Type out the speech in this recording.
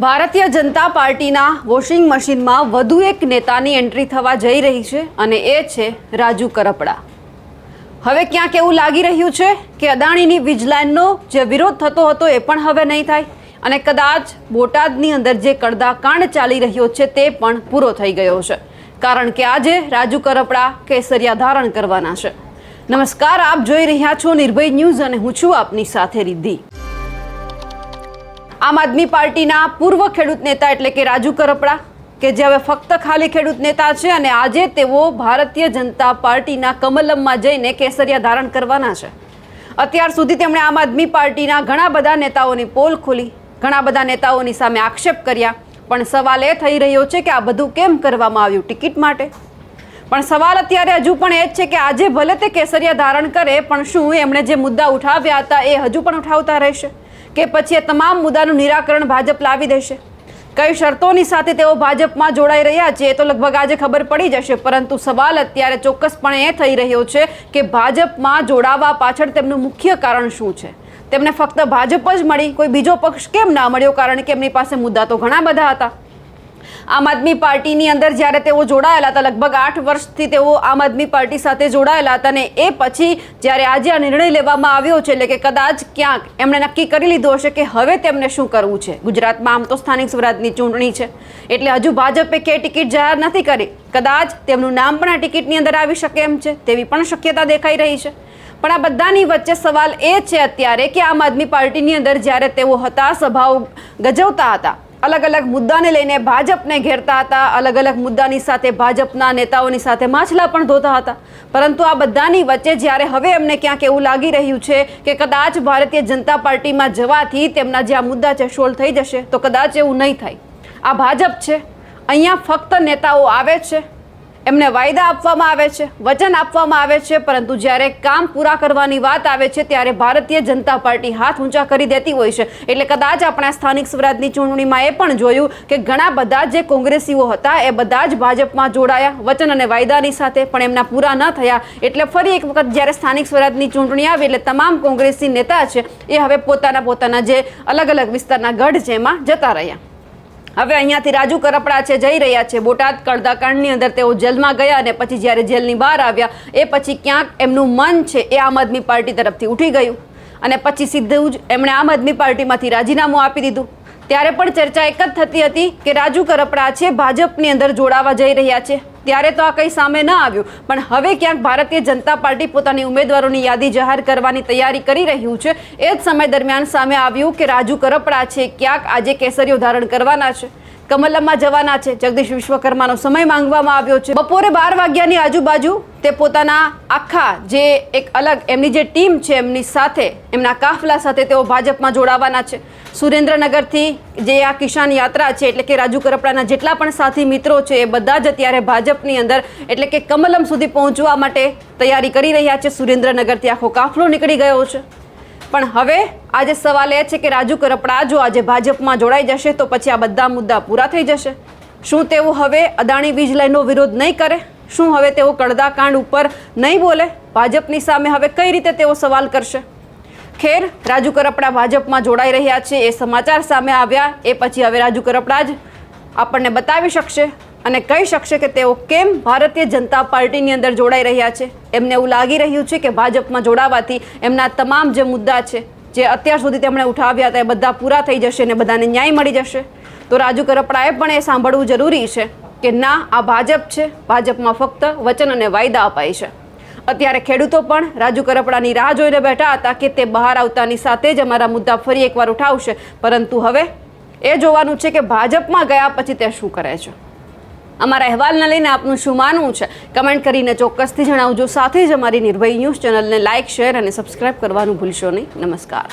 ભારતીય જનતા પાર્ટીના વોશિંગ મશીનમાં વધુ એક નેતાની એન્ટ્રી થવા જઈ રહી છે અને એ છે રાજુ કરપડા। હવે ક્યાંક એવું લાગી રહ્યું છે કે અદાણીની વીજલાઇનનો જે વિરોધ થતો હતો એ પણ હવે નહીં થાય અને કદાચ બોટાદની અંદર જે કડદાકાંડ ચાલી રહ્યો છે તે પણ પૂરો થઈ ગયો છે, કારણ કે આજે રાજુ કરપડા કેસરિયા ધારણ કરવાના છે। નમસ્કાર, આપ જોઈ રહ્યા છો નિર્ભય ન્યૂઝ અને હું છું આપની સાથે રિદ્ધિ। આમ આદમી પાર્ટીના પૂર્વ ખેડૂત નેતા એટલે કે રાજુ કરપડા કે જે હવે ફક્ત ખાલી ખેડૂત નેતા છે અને આજે તેઓ ભારતીય જનતા પાર્ટીના કમલમમાં જઈને કેસરિયા ધારણ કરવાના છે। અત્યાર સુધી તેમણે આમ આદમી પાર્ટીના ઘણા બધા નેતાઓની પોલ ખોલી, ઘણા બધા નેતાઓની સામે આક્ષેપ કર્યા, પણ સવાલ એ થઈ રહ્યો છે કે આ બધું કેમ કરવામાં આવ્યું? ટિકિટ માટે? પણ સવાલ અત્યારે હજુ પણ એ જ છે કે આજે ભલે તે કેસરિયા ધારણ કરે, પણ શું એમણે જે મુદ્દા ઉઠાવ્યા હતા એ હજુ પણ ઉઠાવતા રહેશે કે પછી એ તમામ મુદ્દાનું નિરાકરણ ભાજપ લાવી દેશે? કઈ શરતોની સાથે તેઓ ભાજપમાં જોડાઈ રહ્યા છે એ તો લગભગ આજે ખબર પડી જશે, પરંતુ સવાલ અત્યારે ચોક્કસપણે એ થઈ રહ્યો છે કે ભાજપમાં જોડાવા પાછળ તેમનું મુખ્ય કારણ શું છે? તેમને ફક્ત ભાજપ જ મળી, કોઈ બીજો પક્ષ કેમ ના મળ્યો? કારણ કે એમની પાસે મુદ્દા તો ઘણા બધા હતા। આમ આદમી પાર્ટીની અંદર જ્યારે તેઓ જોડાયેલા હતા, લગભગ 8 વર્ષથી તેઓ આમ આદમી પાર્ટી સાથે જોડાયેલા હતા અને એ પછી જ્યારે આજે આ નિર્ણય લેવામાં આવ્યો છે એટલે કે કદાચ ક્યાંક એમણે નક્કી કરી લીધું હશે કે હવે તેમને શું કરવું છે। ગુજરાતમાં આમ તો સ્થાનિક સ્વરાજની ચૂંટણી છે એટલે હજુ ભાજપે કે ટિકિટ જાહેર નથી કરી, કદાચ તેમનું નામ પણ આ ટિકિટની અંદર આવી શકે એમ છે, તેવી પણ શક્યતા દેખાઈ રહી છે। પણ આ બધાની વચ્ચે સવાલ એ છે અત્યારે કે આમ આદમી પાર્ટીની અંદર જ્યારે તેઓ હતા, સભાઓ ગજવતા હતા, અલગ અલગ મુદ્દાને લઈને ભાજપને ઘેરતા હતા, અલગ અલગ મુદ્દાની સાથે ભાજપના નેતાઓની સાથે માછલા પણ ધોતા હતા, પરંતુ આ બધાની વચ્ચે જ્યારે હવે એમને ક્યાંક એવું લાગી રહ્યું છે કે કદાચ ભારતીય જનતા પાર્ટીમાં જવાથી તેમના જે આ મુદ્દા છે સોલ્વ થઈ જશે, તો કદાચ એવું નહીં થાય। આ ભાજપ છે, અહીંયા ફક્ત નેતાઓ આવે છે, એમને વાયદા આપવામાં આવે છે, વચન આપવામાં આવે છે, પરંતુ જ્યારે કામ પૂરા કરવાની વાત આવે છે ત્યારે ભારતીય જનતા પાર્ટી હાથ ઊંચા કરી દેતી હોય છે। એટલે કદાચ આપણા સ્થાનિક સ્વરાજની ચૂંટણીમાં એ પણ જોયું કે ઘણા બધા જે કોંગ્રેસીઓ હતા એ બધા જ ભાજપમાં જોડાયા વચન અને વાયદાની સાથે, પણ એમના પૂરા ન થયા। એટલે ફરી એક વખત જ્યારે સ્થાનિક સ્વરાજની ચૂંટણી આવી એટલે તમામ કોંગ્રેસી નેતા છે એ હવે પોતાના જે અલગ અલગ વિસ્તારના ગઢ છે એમાં જતા રહ્યા। હવે અહીંયાથી રાજુ કરપડા છે જઈ રહ્યા છે બોટાદ કડદાકાંડની અંદર, તેઓ જેલમાં ગયા અને પછી જ્યારે જેલની બહાર આવ્યા એ પછી ક્યાંક એમનું મન છે એ આમ આદમી પાર્ટી તરફથી ઉઠી ગયું અને પછી સીધું જ એમણે આમ આદમી પાર્ટીમાંથી રાજીનામું આપી દીધું। ત્યારે પણ ચર્ચા એક જ થતી હતી કે રાજુ કરપડા છે ભાજપની અંદર જોડાવા જઈ રહ્યા છે, ત્યારે તો આ કંઈ સામે ન આવ્યું, પણ હવે ક્યાંક ભારતીય જનતા પાર્ટી પોતાની ઉમેદવારોની યાદી જાહેર કરવાની તૈયારી કરી રહ્યું છે। એ જ સમય દરમિયાન સામે આવ્યું કે રાજુ કરપડા છે ક્યાંક આજે કેસરીઓ ધારણ કરવાના છે, કમલમમાં જવાના છે, જગદીશ વિશ્વકર્માનો સમય માંગવામાં આવ્યો છે। બપોરે 12 વાગ્યાની આજુબાજુ તે પોતાના આખા જે એક અલગ એમની જે ટીમ છે એમની સાથે, એમના કાફલા સાથે તેઓ ભાજપમાં જોડાવાના છે। સુરેન્દ્રનગરથી જે આ કિસાન યાત્રા છે એટલે કે રાજુ કરપડાના જેટલા પણ સાથી મિત્રો છે એ બધા જ અત્યારે ભાજપની અંદર એટલે કે કમલમ સુધી પહોંચવા માટે તૈયારી કરી રહ્યા છે। સુરેન્દ્રનગરથી આખો કાફલો નીકળી ગયો છે, પણ હવે આજે સવાલ એ છે કે રાજુ કરપડા જો આજે ભાજપમાં જોડાઈ જશે તો પછી આ બધા મુદ્દા પૂરા થઈ જશે? શું તેઓ હવે અદાણી વીજ લાઇનનો વિરોધ નહીં કરે? શું હવે તેઓ કડદાકાંડ ઉપર નહીં બોલે? ભાજપની સામે હવે કઈ રીતે તેઓ સવાલ કરશે? ખેર, રાજુ કરપડા ભાજપમાં જોડાઈ રહ્યા છે એ સમાચાર સામે આવ્યા એ પછી હવે રાજુ કરપડા જ આપણને બતાવી શકશે અને કહી શકશે કે તેઓ કેમ ભારતીય જનતા પાર્ટીની અંદર જોડાઈ રહ્યા છે। એમને એવું લાગી રહ્યું છે કે ભાજપમાં જોડાવાથી એમના તમામ જે મુદ્દા છે જે અત્યાર સુધી તેમણે ઉઠાવ્યા હતા એ બધા પૂરા થઈ જશે અને બધાને ન્યાય મળી જશે। તો રાજુ કરપડાએ પણ એ સાંભળવું જરૂરી છે કે ના, આ ભાજપ છે, ભાજપમાં ફક્ત વચન અને વાયદા અપાય છે। અત્યારે ખેડૂતો પણ રાજુ કરપડાની રાહ જોઈને બેઠા હતા કે તે બહાર આવતાની સાથે જ અમારા મુદ્દા ફરી એકવાર ઉઠાવશે, પરંતુ હવે એ જોવાનું છે કે ભાજપમાં ગયા પછી તે શું કરે છે। અમારા અહેવાલને લઈને આપનું શું માનવું છે કમેન્ટ કરીને ચોક્કસથી જણાવજો। સાથે જ અમારી નિર્ભય ન્યૂઝ ચેનલને લાઇક, શેર અને સબસ્ક્રાઇબ કરવાનું ભૂલશો નહીં। નમસ્કાર।